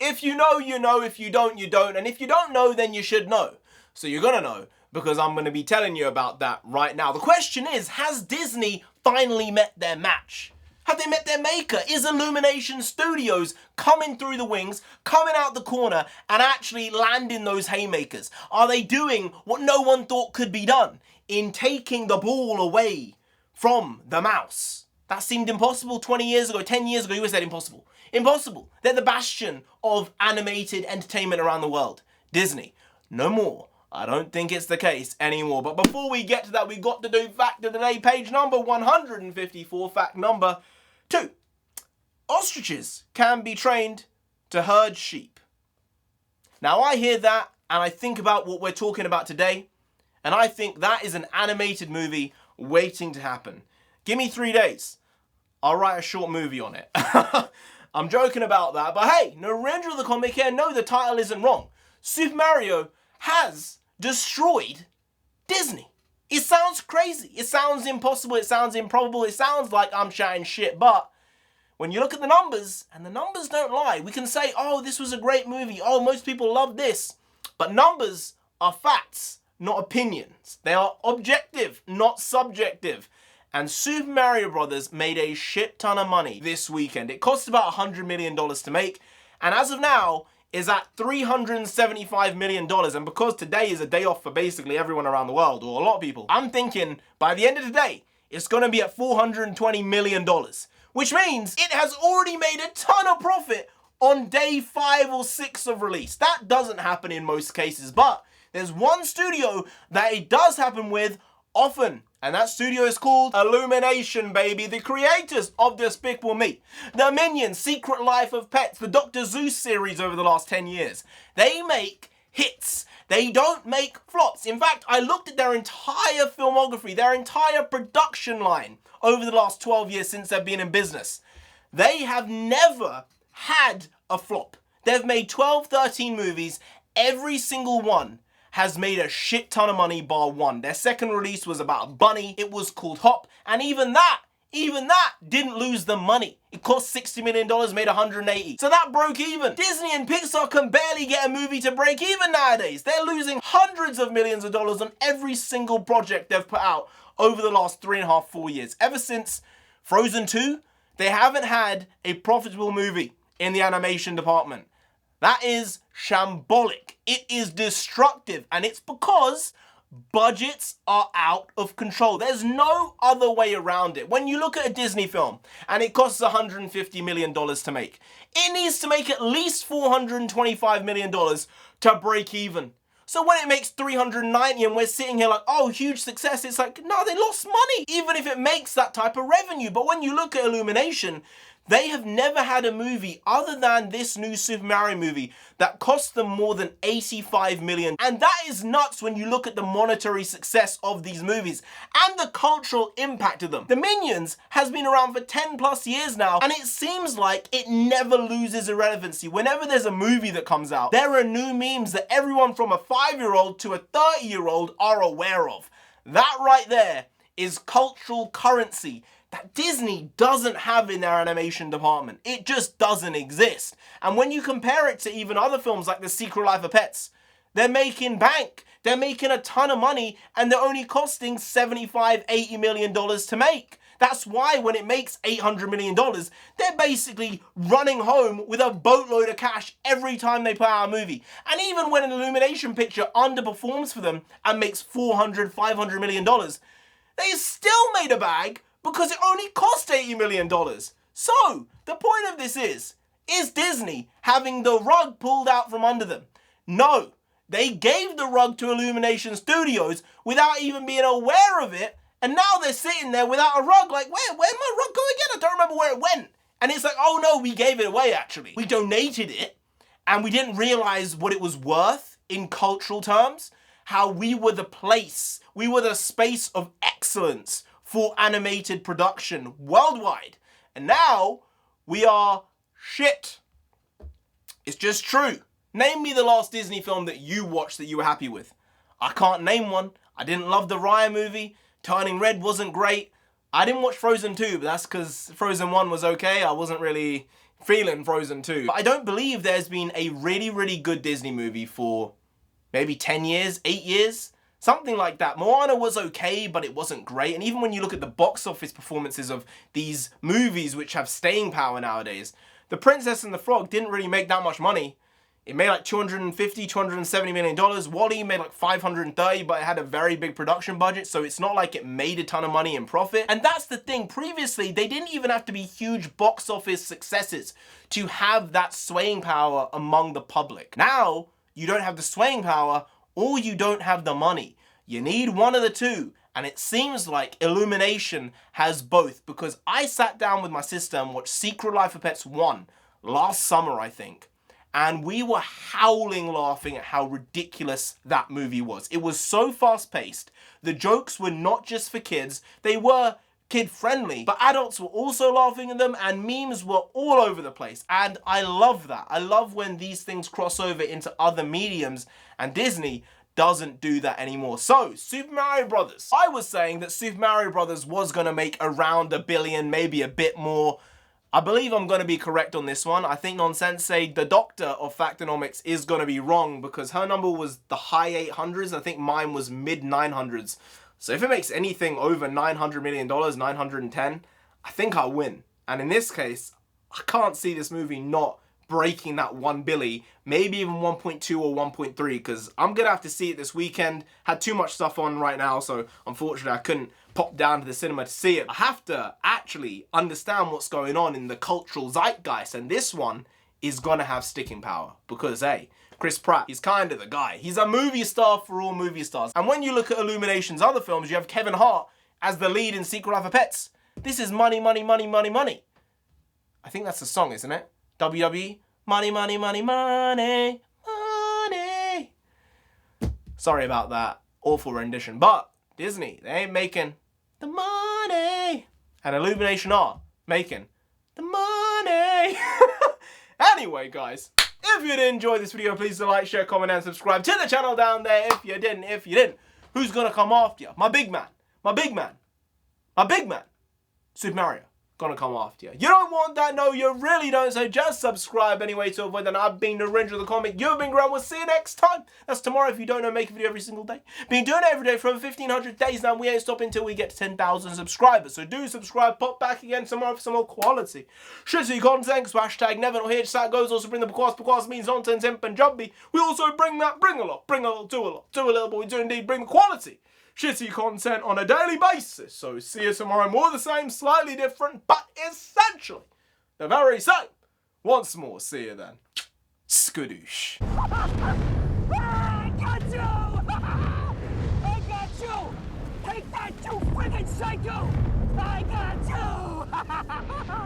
If you know, you know. If you don't, you don't. And if you don't know, then you should know. So you're gonna know, because I'm gonna be telling you about that right now. The question is, has Disney finally met their match? Have they met their maker? Is Illumination Studios coming through the wings, coming out the corner, and actually landing those haymakers? Are they doing what no one thought could be done in taking the ball away from the mouse? That seemed impossible 20 years ago, 10 years ago. You said impossible. Impossible. They're the bastion of animated entertainment around the world. Disney. No more. I don't think it's the case anymore. But before we get to that, we got to do fact of the day, page number 154, fact number 2. Ostriches can be trained to herd sheep. Now I hear that and I think about what we're talking about today, and I think that is an animated movie waiting to happen. Give me 3 days. I'll write a short movie on it. I'm joking about that, but hey, NarendraTheComic here. No, the title isn't wrong. Super Mario has destroyed Disney. It sounds crazy. It sounds impossible. It sounds improbable. It sounds like I'm chatting shit, but when you look at the numbers, and the numbers don't lie, we can say, oh, this was a great movie. Oh, most people love this. But numbers are facts, not opinions. They are objective, not subjective. And Super Mario Bros. Made a shit ton of money this weekend. It cost about $100 million to make, and as of now, is at $375 million. And because today is a day off for basically everyone around the world, or a lot of people, I'm thinking by the end of the day, it's gonna be at $420 million, which means it has already made a ton of profit on day 5 or 6 of release. That doesn't happen in most cases, but there's one studio that it does happen with often, and that studio is called Illumination, baby. The creators of Despicable Me, the Minions, Secret Life of Pets, the Dr. Seuss series over the last 10 years. They make hits. They don't make flops. In fact, I looked at their entire filmography, their entire production line over the last 12 years since they've been in business. They have never had a flop. They've made 12, 13 movies. Every single one has made a shit ton of money bar one. Their second release was about a bunny. It was called Hop. And even that didn't lose them money. It cost $60 million, made 180. So that broke even. Disney and Pixar can barely get a movie to break even nowadays. They're losing hundreds of millions of dollars on every single project they've put out over the last 3.5, 4 years. Ever since Frozen 2, they haven't had a profitable movie in the animation department. That is shambolic. It is destructive, and it's because budgets are out of control. There's no other way around it. When you look at a Disney film and it costs $150 million to make, it needs to make at least $425 million to break even. So when it makes 390 and we're sitting here like, oh, huge success, it's like, no, they lost money, even if it makes that type of revenue. But when you look at Illumination, they have never had a movie other than this new Super Mario movie that cost them more than $85 million. And that is nuts when you look at the monetary success of these movies and the cultural impact of them. The Minions has been around for 10 plus years now, and it seems like it never loses irrelevancy. Whenever there's a movie that comes out, there are new memes that everyone from a 5-year-old to a 30-year-old are aware of. That right there is cultural currency that Disney doesn't have in their animation department. It just doesn't exist. And when you compare it to even other films like The Secret Life of Pets, they're making bank. They're making a ton of money, and they're only costing $75, $80 million to make. That's why when it makes $800 million, they're basically running home with a boatload of cash every time they put out a movie. And even when an Illumination picture underperforms for them and makes $400, $500 million, they still made a bag because it only cost $80 million. So, the point of this is Disney having the rug pulled out from under them? No. They gave the rug to Illumination Studios without even being aware of it, and now they're sitting there without a rug like, where'd my rug go again? I don't remember where it went. And it's like, oh no, we gave it away actually. We donated it, and we didn't realize what it was worth in cultural terms. How we were the place, we were the space of excellence for animated production worldwide. And now, we are shit. It's just true. Name me the last Disney film that you watched that you were happy with. I can't name one. I didn't love the Raya movie. Turning Red wasn't great. I didn't watch Frozen 2, but that's because Frozen 1 was okay. I wasn't really feeling Frozen 2. But I don't believe there's been a really, really good Disney movie for maybe 10 years, 8 years. Something like that. Moana was okay, but it wasn't great. And even when you look at the box office performances of these movies which have staying power nowadays, The Princess and the Frog didn't really make that much money. It made like $250, $270 million. WALL-E made like 530, but it had a very big production budget, so it's not like it made a ton of money in profit. And that's the thing. Previously, they didn't even have to be huge box office successes to have that swaying power among the public. Now, you don't have the swaying power, or you don't have the money. You need one of the two. And it seems like Illumination has both, because I sat down with my sister and watched Secret Life of Pets 1 last summer, I think. And we were howling laughing at how ridiculous that movie was. It was so fast-paced. The jokes were not just for kids. They were kid-friendly, but adults were also laughing at them, and memes were all over the place. And I love that. I love when these things cross over into other mediums, and Disney doesn't do that anymore. So, Super Mario Brothers. I was saying that Super Mario Brothers was going to make around $1 billion, maybe a bit more. I believe I'm going to be correct on this one. I think NONSENSEI, the doctor of Factonomics, is going to be wrong, because her number was the high 800s. I think mine was mid 900s. So if it makes anything over $900 million, 910, I think I win. And in this case, I can't see this movie not breaking that $1 billion, maybe even 1.2 or 1.3, because I'm going to have to see it this weekend. Had too much stuff on right now, so unfortunately I couldn't pop down to the cinema to see it. I have to actually understand what's going on in the cultural zeitgeist, and this one is going to have sticking power, because hey, Chris Pratt, he's kind of the guy. He's a movie star for all movie stars. And when you look at Illumination's other films, you have Kevin Hart as the lead in Secret Life of Pets. This is money, money, money, money, money. I think that's the song, isn't it? WWE, money, money, money, money, money. Sorry about that awful rendition, but Disney, they ain't making the money. And Illumination are making the money. Anyway, guys, if you did enjoy this video, please like, share, comment, and subscribe to the channel down there. If you didn't, who's gonna come after you? My big man, my big man, my big man, Super Mario. Gonna come after you. You don't want that, no, you really don't, so just subscribe anyway to avoid that. I've been NarendraTheComic, you've been Grant, we'll see you next time. That's tomorrow. If you don't know, make a video every single day. Been doing it every day for over 1,500 days now. We ain't stopping until we get to 10,000 subscribers, so do subscribe, pop back again tomorrow for some more quality shitty content, so hashtag never not here, just that goes. Also bring the because means nonsense in Punjabi. We also bring a lot, do a little, but we do indeed bring the quality shitty content on a daily basis. So see you tomorrow. More the same, slightly different, but essentially the very same. Once more, see you then. Skadoosh. I got you! I got you! Take that, you friggin' psycho! I got you!